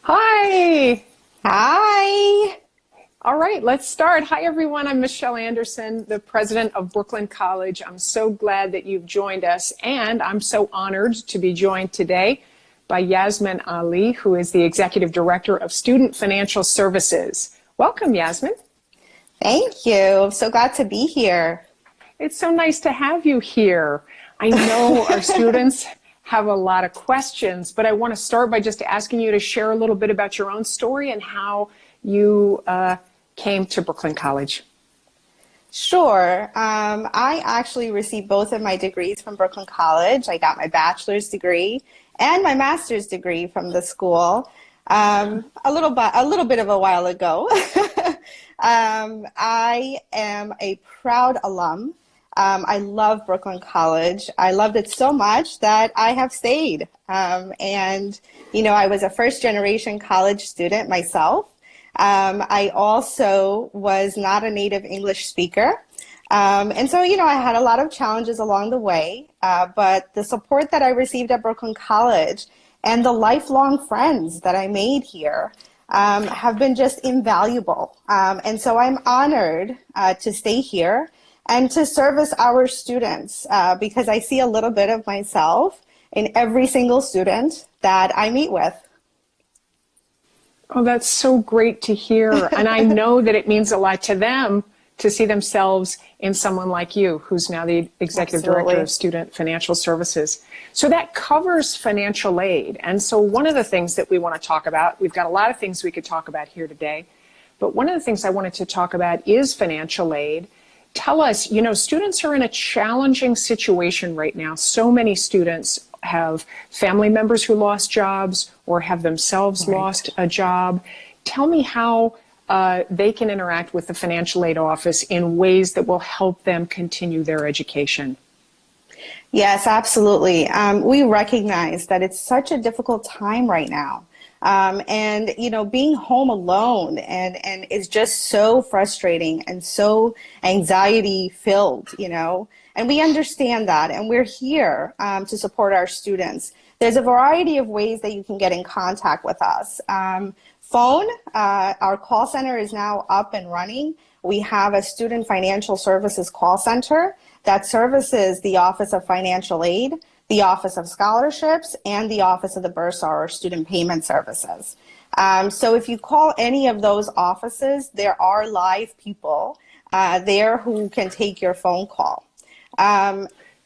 Hi. Hi. All right, let's start. Hi, everyone. I'm Michelle Anderson, the president of Brooklyn College. I'm so glad that you've joined us, and I'm so honored to be joined today by Yasmin Ali, who is the executive director of Student Financial Services. Welcome, Yasmin. Thank you. I'm so glad to be here. It's so nice to have you here. I know our students have a lot of questions, but I want to start by just asking you to share a little bit about your own story and how you came to Brooklyn College. Sure. I actually received both of my degrees from Brooklyn College. I got my bachelor's degree and my master's degree from the school a little bit of a while ago. I am a proud alum. I love Brooklyn College. I loved it so much that I have stayed. And, you know, I was a first generation college student myself. I also was not a native English speaker. And so, you know, I had a lot of challenges along the way, but the support that I received at Brooklyn College and the lifelong friends that I made here have been just invaluable. And so I'm honored to stay here and to service our students because I see a little bit of myself in every single student that I meet with. Oh, that's so great to hear. And I know that it means a lot to them to see themselves in someone like you, who's now the executive director of Student Financial Services. So that covers financial aid. And so one of the things that we want to talk about, we've got a lot of things we could talk about here today, but one of the things I wanted to talk about is financial aid. Tell us, you know, students are in a challenging situation right now. So many students have family members who lost jobs or have themselves lost a job. Tell me how they can interact with the financial aid office in ways that will help them continue their education. Yes, absolutely. We recognize that it's such a difficult time right now. And, you know, being home alone and is just so frustrating and so anxiety filled, you know, and we understand that, and we're here to support our students. There's a variety of ways that you can get in contact with us. Phone, our call center is now up and running. We have a student financial services call center that services the Office of Financial Aid, the Office of Scholarships, and the Office of the Bursar or Student Payment Services. So if you call any of those offices, there are live people there who can take your phone call.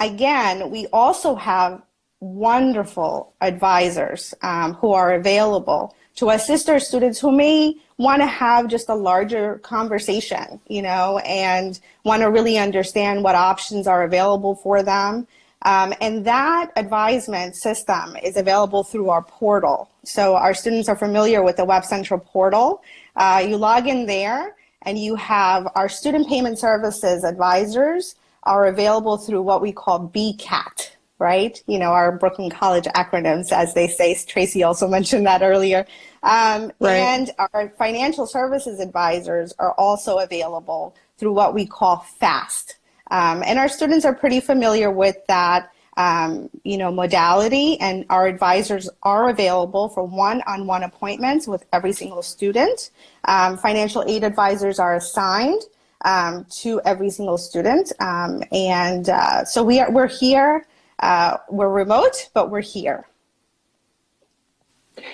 Again, we also have wonderful advisors who are available to assist our students who may want to have just a larger conversation, you know, and want to really understand what options are available for them. And that advisement system is available through our portal. So our students are familiar with the Web Central portal. You log in there and you have our student payment services advisors are available through what we call BCAT, right? You know, our Brooklyn College acronyms, as they say. Tracy also mentioned that earlier. And our financial services advisors are also available through what we call FAST. And our students are pretty familiar with that, you know, modality, and our advisors are available for one-on-one appointments with every single student. Financial aid advisors are assigned to every single student, so we're here. We're remote, but we're here.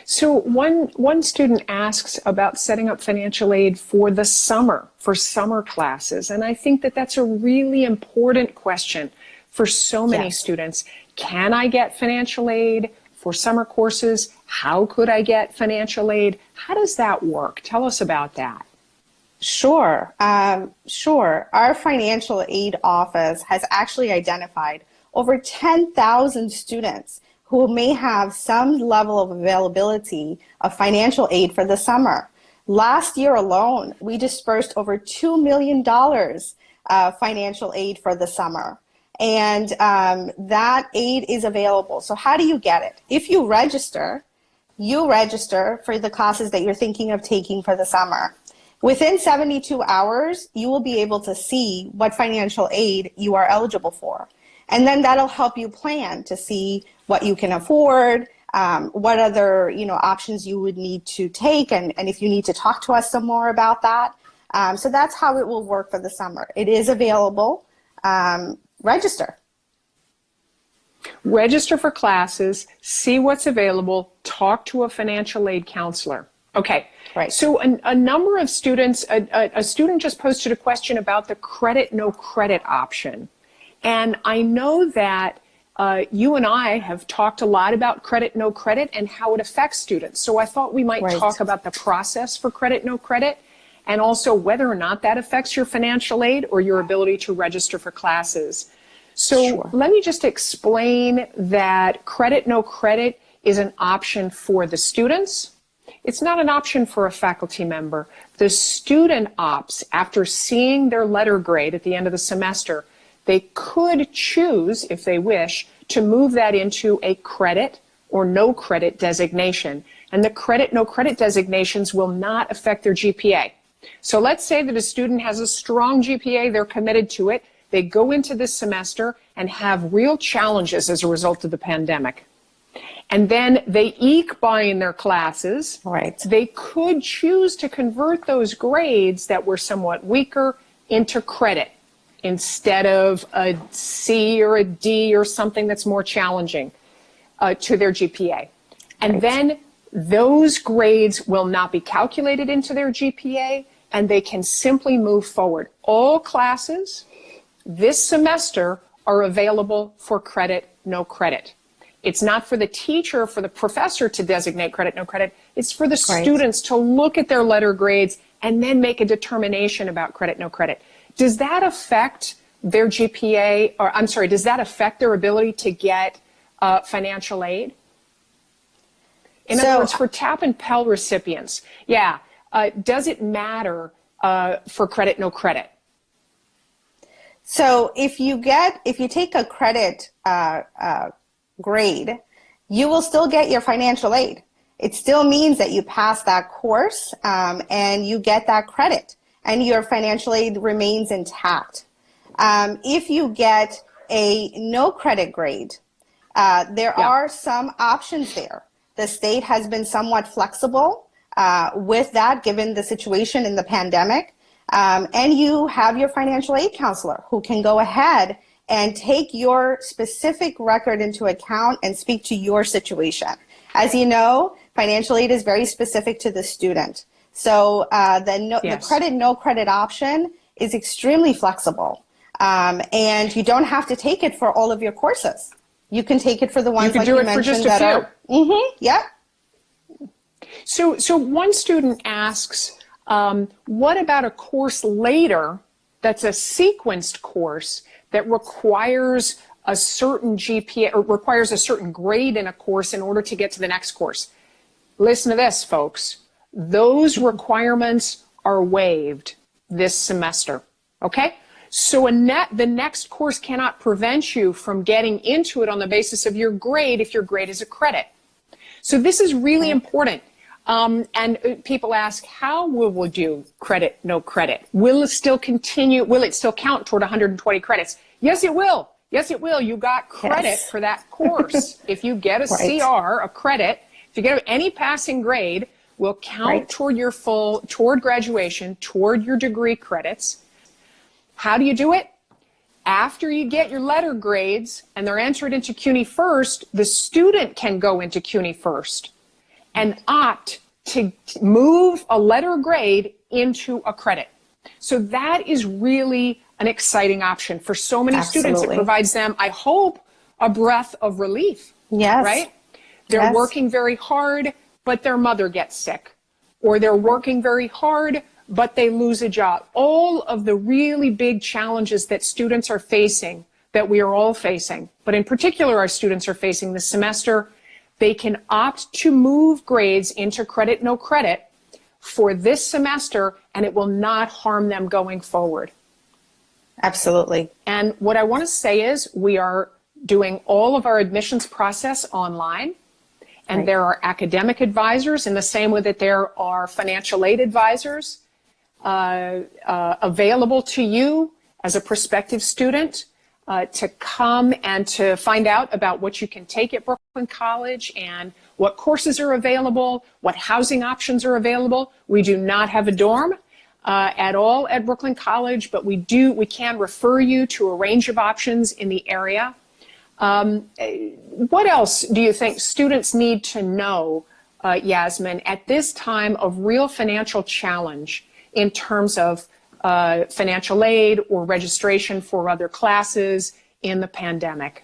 So one student asks about setting up financial aid for the summer, for summer classes. And I think that that's a really important question for so many students. Can I get financial aid for summer courses? How could I get financial aid? How does that work? Tell us about that. Sure. Sure. Our financial aid office has actually identified over 10,000 students who may have some level of availability of financial aid for the summer. Last year alone, we dispersed over $2 million financial aid for the summer. And that aid is available. So how do you get it? If you register for the classes that you're thinking of taking for the summer. Within 72 hours, you will be able to see what financial aid you are eligible for. And then that'll help you plan to see what you can afford, what other, options you would need to take, and if you need to talk to us some more about that. So that's how it will work for the summer. It is available. Register. Register for classes, see what's available, talk to a financial aid counselor. Okay. Right. So a number of students, a student just posted a question about the credit, no credit option. And I know that you and I have talked a lot about credit, no credit and how it affects students. So I thought we might Right. talk about the process for credit, no credit, and also whether or not that affects your financial aid or your ability to register for classes. So Sure. let me just explain that credit, no credit is an option for the students. It's not an option for a faculty member. The student opts after seeing their letter grade at the end of the semester. They could choose, if they wish, to move that into a credit or no credit designation. And the credit, no credit designations will not affect their GPA. So let's say that a student has a strong GPA, they're committed to it. They go into this semester and have real challenges as a result of the pandemic. And then they eke by in their classes. Right. They could choose to convert those grades that were somewhat weaker into credit instead of a C or a D or something that's more challenging to their GPA. And Right. then those grades will not be calculated into their GPA, and they can simply move forward. All classes this semester are available for credit, no credit. It's not for the teacher or for the professor to designate credit, no credit. It's for the Right. students to look at their letter grades and then make a determination about credit, no credit. Does that affect their GPA, or I'm sorry, does that affect their ability to get financial aid? In other words, for TAP and Pell recipients, does it matter for credit, no credit? So if you take a credit grade, you will still get your financial aid. It still means that you pass that course and you get that credit, and your financial aid remains intact. If you get a no credit grade, there are some options there. The state has been somewhat flexible with that, given the situation in the pandemic. And you have your financial aid counselor who can go ahead and take your specific record into account and speak to your situation. As you know, financial aid is very specific to the student. So the credit, no credit option is extremely flexible. And you don't have to take it for all of your courses. You can take it for the ones like you mentioned that are. Yep. So one student asks, what about a course later that's a sequenced course that requires a certain GPA or requires a certain grade in a course in order to get to the next course? Listen to this, folks. Those requirements are waived this semester, okay? So the next course cannot prevent you from getting into it on the basis of your grade if your grade is a credit. So this is really important. And people ask, how will we do credit, no credit? Will it still continue? Will it still count toward 120 credits? Yes, it will. Yes, it will. You got credit for that course. If you get a CR, a credit, if you get any passing grade, will count toward your toward graduation, toward your degree credits. How do you do it? After you get your letter grades and they're entered into CUNY First, the student can go into CUNY First and opt to move a letter grade into a credit. So that is really an exciting option for so many students. It provides them, I hope, a breath of relief. Yes. Right? They're working very hard, but their mother gets sick. Or they're working very hard, but they lose a job. All of the really big challenges that students are facing, that we are all facing, but in particular our students are facing this semester, they can opt to move grades into credit, no credit for this semester, and it will not harm them going forward. Absolutely. And what I want to say is we are doing all of our admissions process online, and there are academic advisors in the same way that there are financial aid advisors available to you as a prospective student to come and to find out about what you can take at Brooklyn College and what courses are available, what housing options are available. We do not have a dorm at all at Brooklyn College, but we can refer you to a range of options in the area. What else do you think students need to know, Yasmin, at this time of real financial challenge in terms of financial aid or registration for other classes in the pandemic?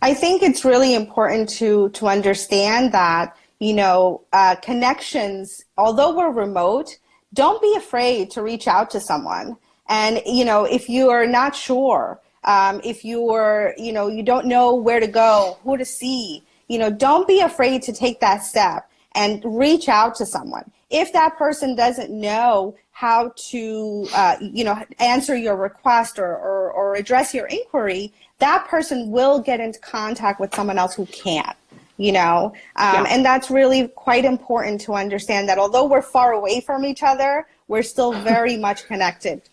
I think it's really important to understand that, connections, although we're remote, don't be afraid to reach out to someone. And, if you are not sure, if you don't know where to go, who to see, don't be afraid to take that step and reach out to someone. If that person doesn't know how to, answer your request or address your inquiry, that person will get into contact with someone else who can, and that's really quite important to understand that although we're far away from each other, we're still very much connected.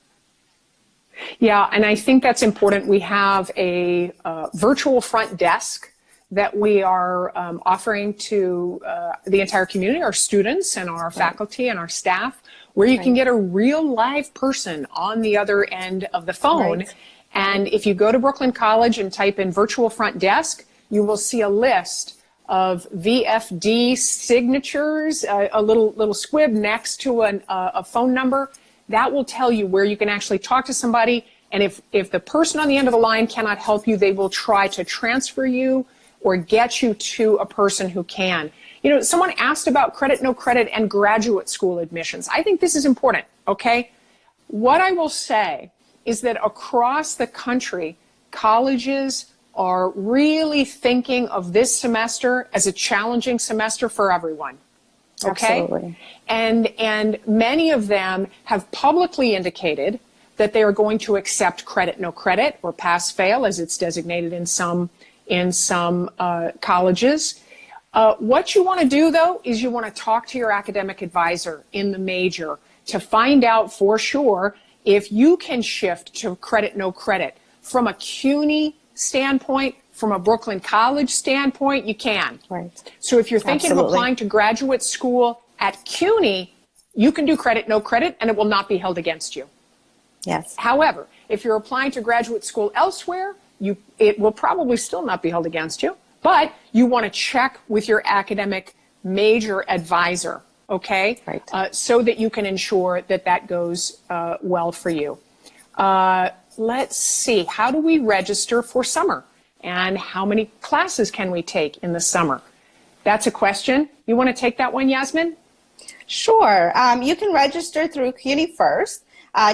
Yeah, and I think that's important. We have a virtual front desk that we are offering to the entire community, our students and our faculty and our staff, where you can get a real live person on the other end of the phone. Right. And if you go to Brooklyn College and type in virtual front desk, you will see a list of VFD signatures, a little squib next to a phone number. That will tell you where you can actually talk to somebody. And if the person on the end of the line cannot help you, they will try to transfer you or get you to a person who can. Someone asked about credit, no credit, and graduate school admissions. I think this is important, okay? What I will say is that across the country, colleges are really thinking of this semester as a challenging semester for everyone. Okay? Absolutely. And many of them have publicly indicated that they are going to accept credit, no credit, or pass fail, as it's designated in some colleges. What you want to do, though, is you want to talk to your academic advisor in the major to find out for sure if you can shift to credit, no credit. From a CUNY standpoint, from a Brooklyn College standpoint, you can. Right. So if you're thinking of applying to graduate school at CUNY, you can do credit, no credit, and it will not be held against you. Yes. However, if you're applying to graduate school elsewhere, it will probably still not be held against you, but you want to check with your academic major advisor, okay? Right. So that you can ensure that goes well for you. Let's see, how do we register for summer? And how many classes can we take in the summer? That's a question. You want to take that one, Yasmin? Sure. You can register through CUNY First.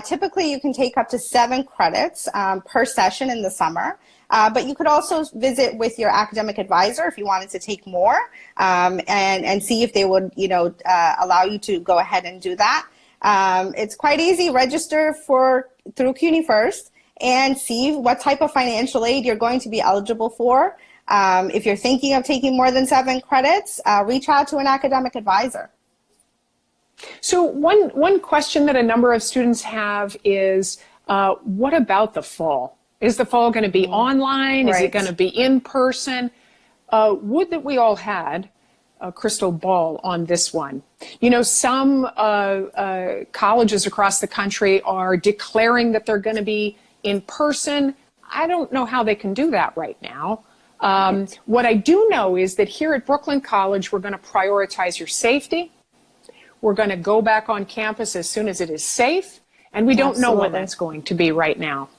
Typically, you can take up to 7 credits per session in the summer. But you could also visit with your academic advisor if you wanted to take more and see if they would, allow you to go ahead and do that. It's quite easy. Register through CUNY First and see what type of financial aid you're going to be eligible for. If you're thinking of taking more than 7 credits, reach out to an academic advisor. So one question that a number of students have is, what about the fall? Is the fall going to be online? Right. Is it going to be in person? Would that we all had a crystal ball on this one. Some colleges across the country are declaring that they're going to be in person. I don't know how they can do that right now. What I do know is that here at Brooklyn College, we're going to prioritize your safety. We're going to go back on campus as soon as it is safe, and we don't know when that's going to be right now.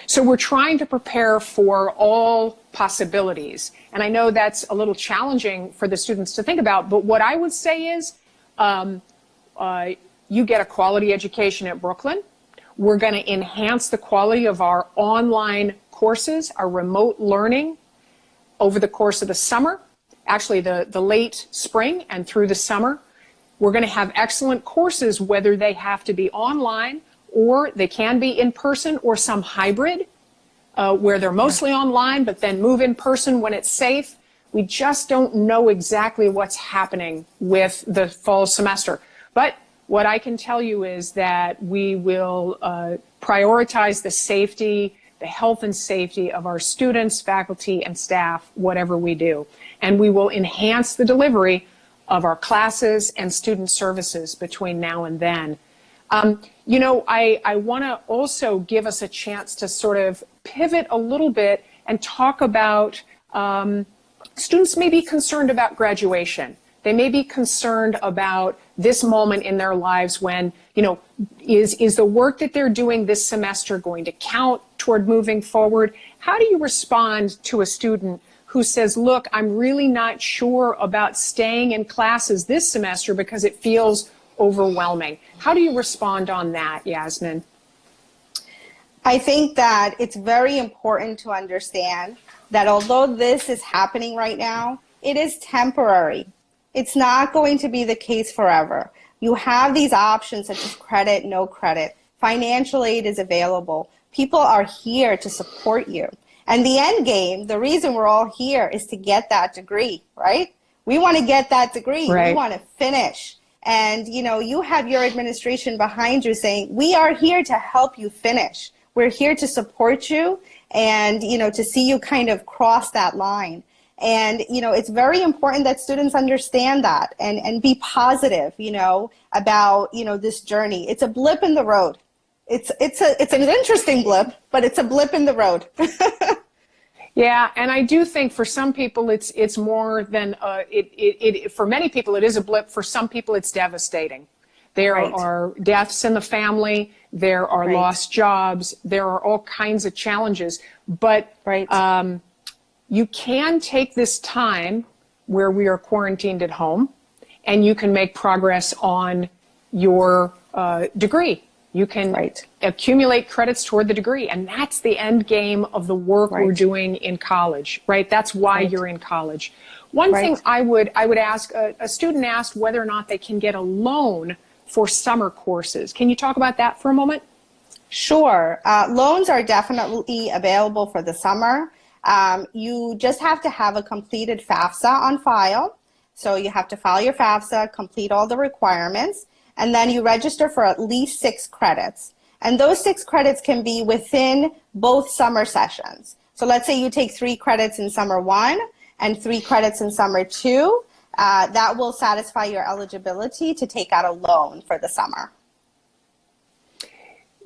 So we're trying to prepare for all possibilities. And I know that's a little challenging for the students to think about, but what I would say is you get a quality education at Brooklyn. We're going to enhance the quality of our online courses, our remote learning over the course of the summer, actually the late spring and through the summer. We're going to have excellent courses, whether they have to be online or they can be in person or some hybrid where they're mostly online but then move in person when it's safe. We just don't know exactly what's happening with the fall semester. But what I can tell you is that we will prioritize the safety, the health and safety of our students, faculty, and staff, whatever we do. And we will enhance the delivery of our classes and student services between now and then. You know, I want to also give us a chance to sort of pivot a little bit and talk about students may be concerned about graduation. They may be concerned about this moment in their lives when, you know, is the work that they're doing this semester going to count toward moving forward? How do you respond to a student who says, look, I'm really not sure about staying in classes this semester because it feels overwhelming? How do you respond on that, Yasmin? I think that it's very important to understand that although this is happening right now, it is temporary. It's not going to be the case forever. You have these options such as credit, no credit. Financial aid is available. People are here to support you. And the end game, the reason we're all here is to get that degree, right? We want to get that degree. Right. We want to finish. And, you know, you have your administration behind you saying, we are here to help you finish. We're here to support you and, you know, to see you kind of cross that line. And, you know, it's very important that students understand that and be positive, you know, about, you know, this journey. It's a blip in the road. It's an interesting blip, but it's a blip in the road. Yeah, and I do think for some people it's more than for many people it is a blip. For some people it's devastating. There Right. are deaths in the family. There are Right. lost jobs. There are all kinds of challenges. But Right. You can take this time where we are quarantined at home, and you can make progress on your degree. You can Right. accumulate credits toward the degree, and that's the end game of the work Right. we're doing in college, right? That's why Right. you're in college. One Right. thing I would ask, a student asked whether or not they can get a loan for summer courses. Can you talk about that for a moment? Sure. Loans are definitely available for the summer. You just have to have a completed FAFSA on file. So you have to file your FAFSA, complete all the requirements, and then you register for at least 6 credits. And those 6 credits can be within both summer sessions. So let's say you take 3 credits in summer 1 and 3 credits in summer 2. That will satisfy your eligibility to take out a loan for the summer.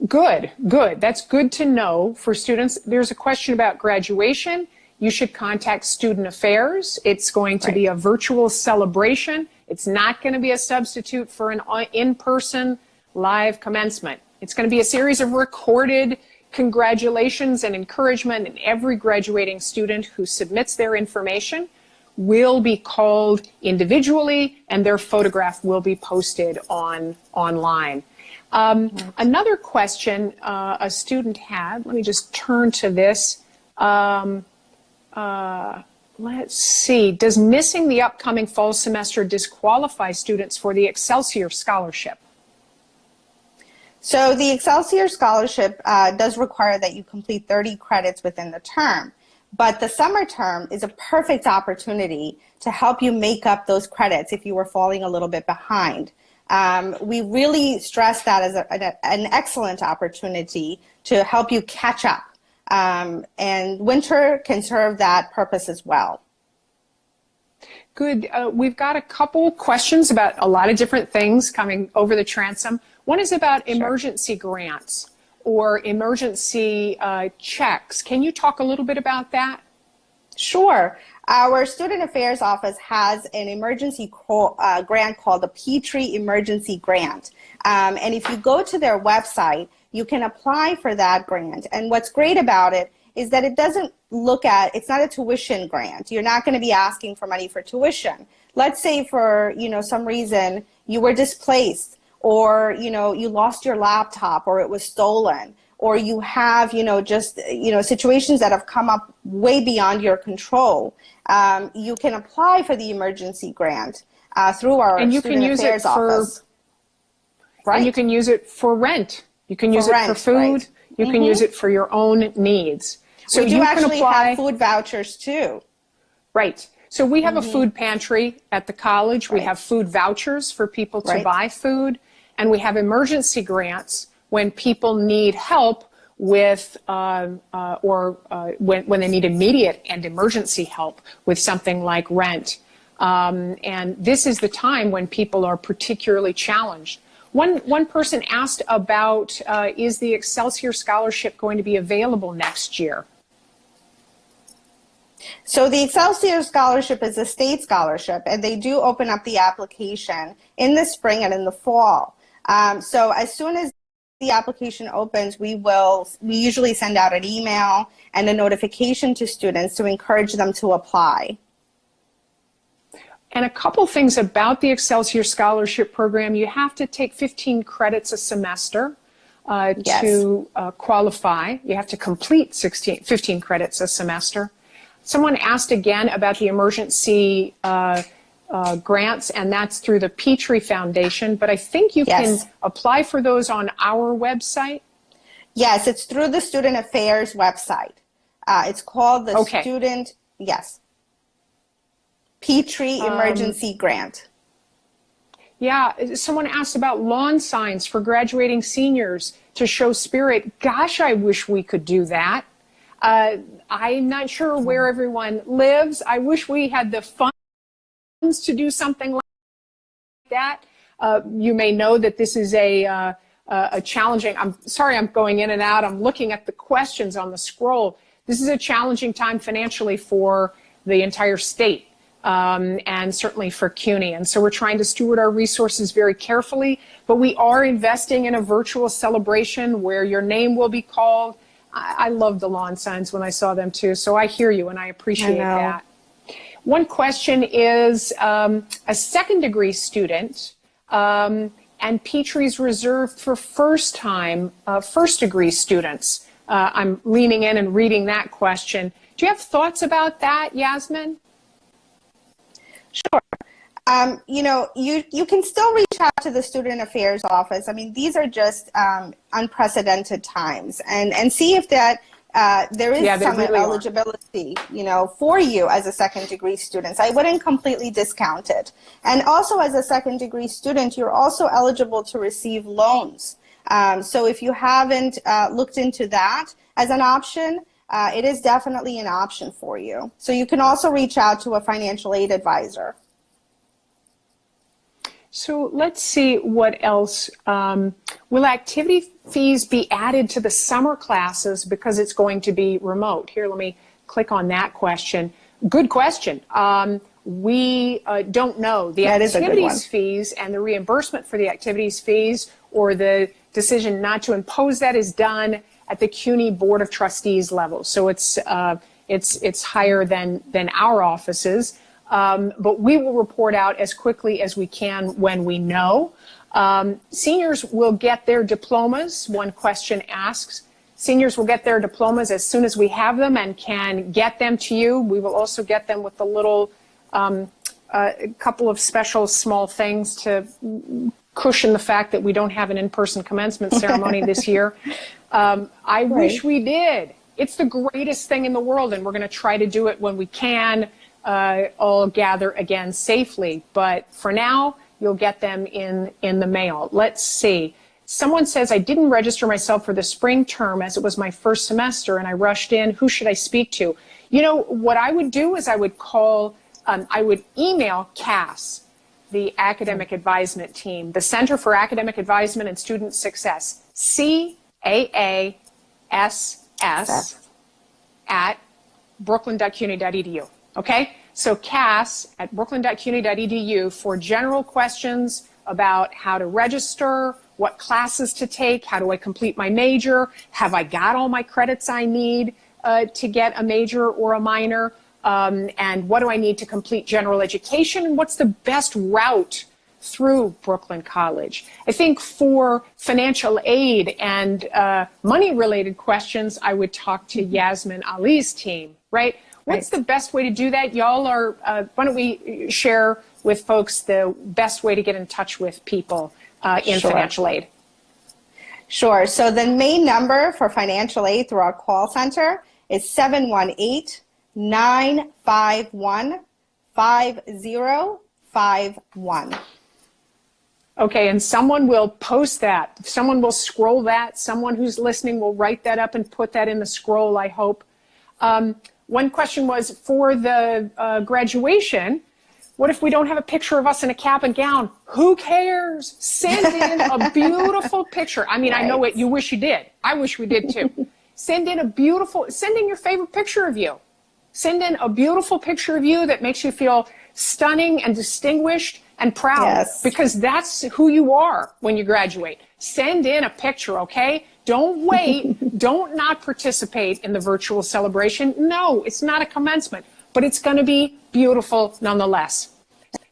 Good, good. That's good to know for students. There's a question about graduation. You should contact Student Affairs. It's going to be a virtual celebration. It's not going to be a substitute for an in-person live commencement. It's going to be a series of recorded congratulations and encouragement, and every graduating student who submits their information will be called individually, and their photograph will be posted online. Another question a student had, let me just turn to this. Let's see, does missing the upcoming fall semester disqualify students for the Excelsior Scholarship? So the Excelsior Scholarship does require that you complete 30 credits within the term, but the summer term is a perfect opportunity to help you make up those credits if you were falling a little bit behind. We really stress that as an excellent opportunity to help you catch up. And winter can serve that purpose as well. Good. We've got a couple questions about a lot of different things coming over the transom. One is about emergency grants or emergency checks. Can you talk a little bit about that? Sure. Our Student Affairs Office has an emergency grant called the Petrie Emergency Grant. And if you go to their website, you can apply for that grant. And what's great about it is that it doesn't look at, it's not a tuition grant. You're not going to be asking for money for tuition. Let's say for, some reason you were displaced, or, you lost your laptop, or it was stolen, or you have, situations that have come up way beyond your control. You can apply for the emergency grant through our Student Affairs Office. Right. And you can use it for rent. You can use it for food. Right. You can use it for your own needs. So we do you actually can apply. have food vouchers too. Right. So we have a food pantry at the college. We Right. have food vouchers for people to Right. buy food. And we have emergency grants when people need help with, when they need immediate and emergency help with something like rent. And this is the time when people are particularly challenged. One person asked about, is the Excelsior Scholarship going to be available next year? So the Excelsior Scholarship is a state scholarship, and they do open up the application in the spring and in the fall. So as soon as the application opens, we usually send out an email and a notification to students to encourage them to apply. And a couple things about the Excelsior Scholarship Program. You have to take 15 credits a semester Yes. to qualify. You have to complete 15 credits a semester. Someone asked again about the emergency grants, and that's through the Petrie Foundation, but I think you Yes. can apply for those on our website. Yes, it's through the Student Affairs website. It's called the Okay. Petrie Emergency Grant. Yeah, someone asked about lawn signs for graduating seniors to show spirit. Gosh, I wish we could do that. I'm not sure where everyone lives. I wish we had the funds to do something like that. You may know that this is a challenging, I'm sorry I'm going in and out. I'm looking at the questions on the scroll. This is a challenging time financially for the entire state. And certainly for CUNY. And so we're trying to steward our resources very carefully, but we are investing in a virtual celebration where your name will be called. I loved the lawn signs when I saw them too, so I hear you and I appreciate that. One question is a second degree student, and Petrie's reserved for first degree students. I'm leaning in and reading that question. Do you have thoughts about that, Yasmin? Sure. You know, you can still reach out to the Student Affairs Office. I mean, these are just unprecedented times, and see if that there is some really eligibility, you know, for you as a second degree student. I wouldn't completely discount it. And also as a second degree student, you're also eligible to receive loans. So if you haven't looked into that as an option, it is definitely an option for you. So you can also reach out to a financial aid advisor. So let's see what else. Will activity fees be added to the summer classes because it's going to be remote? Here, let me click on that question. Good question. We don't know. The activities fees and the reimbursement for the activities fees, or the decision not to impose that, is done at the CUNY Board of Trustees level. So it's higher than our offices. But we will report out as quickly as we can when we know. Seniors will get their diplomas. One question asks, seniors will get their diplomas as soon as we have them and can get them to you. We will also get them with a little, a couple of special small things to cushion the fact that we don't have an in-person commencement ceremony this year. I wish we did. It's the greatest thing in the world, and we're going to try to do it when we can all gather again safely. But for now, you'll get them in the mail. Let's see. Someone says, I didn't register myself for the spring term as it was my first semester and I rushed in. Who should I speak to? You know, what I would do is I would call, I would email CAS, the Academic Advisement Team, the Center for Academic Advisement and Student Success, CAASS at brooklyn.cuny.edu. Okay? So CAS at brooklyn.cuny.edu for general questions about how to register, what classes to take, how do I complete my major, have I got all my credits I need to get a major or a minor, and what do I need to complete general education, and what's the best route through Brooklyn College. I think for financial aid and money-related questions, I would talk to Yasmin Ali's team, right? What's the best way to do that? Y'all are, why don't we share with folks the best way to get in touch with people in financial aid? Sure. So the main number for financial aid through our call center is 718-951-5051. Okay, and someone will post that. Someone will scroll that. Someone who's listening will write that up and put that in the scroll, I hope. One question was for the graduation, what if we don't have a picture of us in a cap and gown? Who cares? Send in a beautiful picture. I mean, right. I know what you wish you did. I wish we did too. Send in your favorite picture of you. Send in a beautiful picture of you that makes you feel stunning and distinguished and proud, yes. Because that's who you are when you graduate. Send in a picture, okay? Don't wait. Don't not participate in the virtual celebration. No, it's not a commencement, but it's going to be beautiful nonetheless.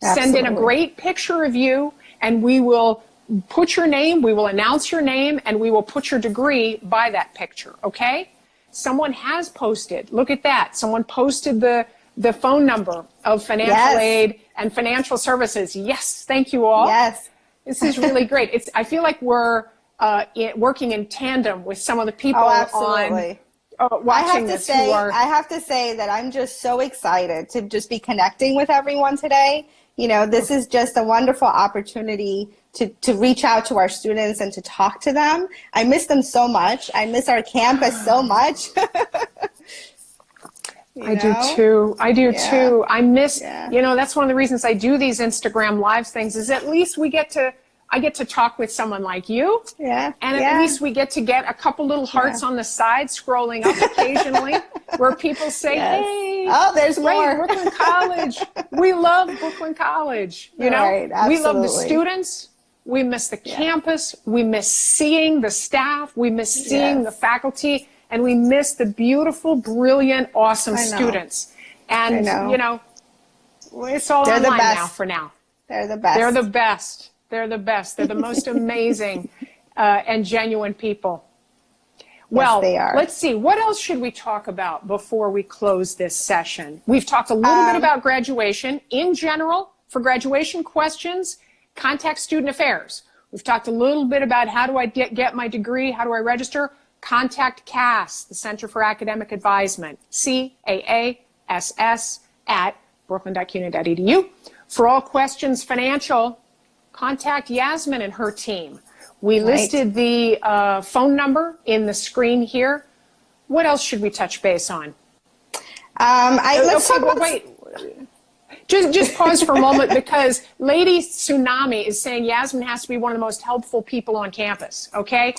Absolutely. Send in a great picture of you, and we will put your name, we will announce your name, and we will put your degree by that picture, okay? Someone has posted, look at that. Someone posted the phone number of financial yes. aid and financial services. Yes, thank you all. Yes. This is really great. I feel like we're working in tandem with some of the people on watching this. I have to say that I'm just so excited to just be connecting with everyone today. You know, this is just a wonderful opportunity to reach out to our students and to talk to them. I miss them so much. I miss our campus so much. I do too. I do too. I miss, you know, that's one of the reasons I do these Instagram Live things is at least I get to talk with someone like you. Yeah. And at least we get to get a couple little hearts on the side scrolling up occasionally where people say, hey, oh, there's more. Brooklyn College. We love Brooklyn College. You know, we love the students. We miss the campus. We miss seeing the staff. We miss seeing the faculty. And we miss the beautiful, brilliant, awesome students. And, you know, it's all online now for now. They're the best. They're the best. They're the best. They're the most amazing and genuine people. Well, yes, they are. Let's see. What else should we talk about before we close this session? We've talked a little bit about graduation. In general, for graduation questions, contact Student Affairs. We've talked a little bit about how do I get my degree, how do I register? Contact CAASS, the Center for Academic Advisement, CAASS at brooklyn.cuny.edu. For all questions financial, contact Yasmin and her team. We listed the phone number in the screen here. What else should we touch base on? Let's talk about... Wait. Just pause for a moment because Lady Tsunami is saying Yasmin has to be one of the most helpful people on campus, okay?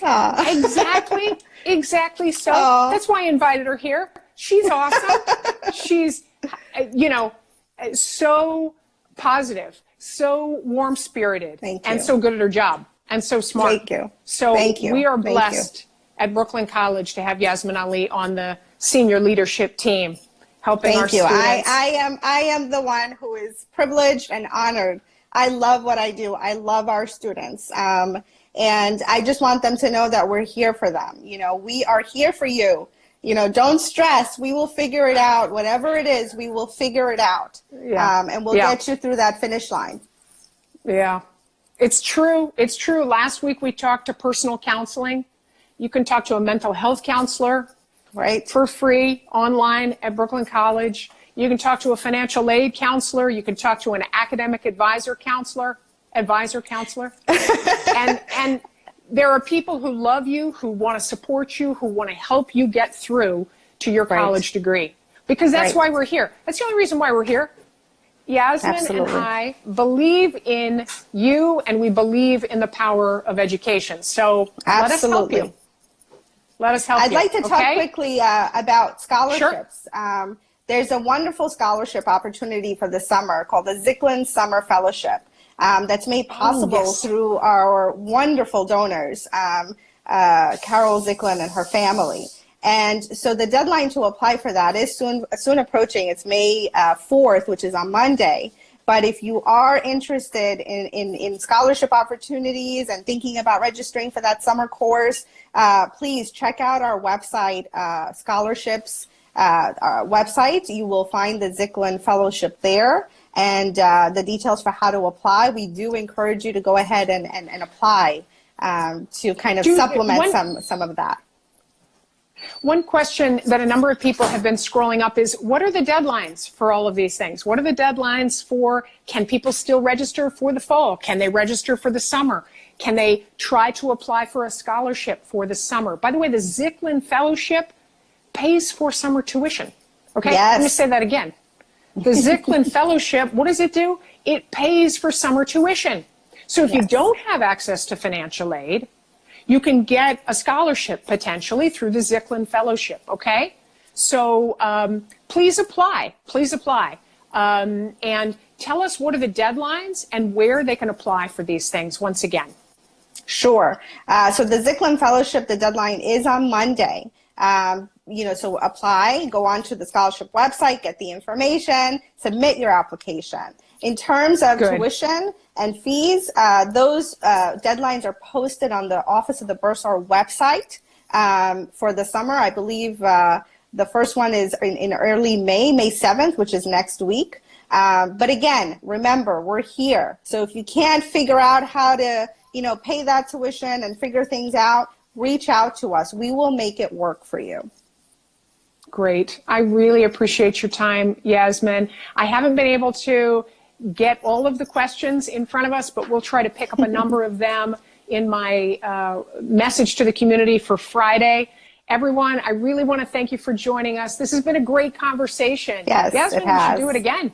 Exactly so. That's why I invited her here. She's awesome. She's, you know, so positive, so warm-spirited, and so good at her job, and so smart. Thank you. So we are blessed at Brooklyn College to have Yasmin Ali on the senior leadership team. Helping our students. I am the one who is privileged and honored. I love what I do. I love our students. And I just want them to know that we're here for them. You know, we are here for you. You know, don't stress. We will figure it out. Whatever it is, we will figure it out. And we'll get you through that finish line. Yeah, it's true. It's true. Last week we talked to personal counseling. You can talk to a mental health counselor. Right, for free online at Brooklyn College. You can talk to a financial aid counselor. You can talk to an academic counselor. And there are people who love you, who want to support you, who want to help you get through to your college degree. Because that's why we're here. That's the only reason why we're here. Yasmin and I believe in you, and we believe in the power of education. So let us help you. Let us help you. I'd like to talk quickly about scholarships. Sure. There's a wonderful scholarship opportunity for the summer called the Zicklin Summer Fellowship that's made possible through our wonderful donors, Carol Zicklin and her family. And so the deadline to apply for that is soon approaching. It's May 4th, which is on Monday. But if you are interested in scholarship opportunities and thinking about registering for that summer course, please check out our website, scholarships website. You will find the Zicklin Fellowship there and the details for how to apply. We do encourage you to go ahead and apply to kind of supplement some of that. One question that a number of people have been scrolling up is, what are the deadlines for all of these things? What are the deadlines for, can people still register for the fall? Can they register for the summer? Can they try to apply for a scholarship for the summer? By the way, the Zicklin Fellowship pays for summer tuition. Okay, Yes. let me say that again. The Zicklin Fellowship, what does it do? It pays for summer tuition. So if you don't have access to financial aid, you can get a scholarship potentially through the Zicklin Fellowship, okay? So please apply, and tell us what are the deadlines and where they can apply for these things once again. Sure. So the Zicklin Fellowship, the deadline is on Monday. So apply, go on to the scholarship website, get the information, submit your application. In terms of tuition and fees, those deadlines are posted on the Office of the Bursar website for the summer. I believe the first one is in early May 7th, which is next week. But again, remember, we're here. So if you can't figure out how to, pay that tuition and figure things out, reach out to us. We will make it work for you. Great. I really appreciate your time, Yasmin. I haven't been able to get all of the questions in front of us, but we'll try to pick up a number of them in my message to the community for Friday. Everyone, I really want to thank you for joining us. This has been a great conversation. Yes, Yasmin, it has. We should do it again.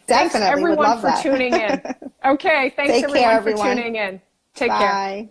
Definitely. Thanks everyone for tuning in. Okay, thanks Take care, everyone for everyone. tuning in. Take care. Bye.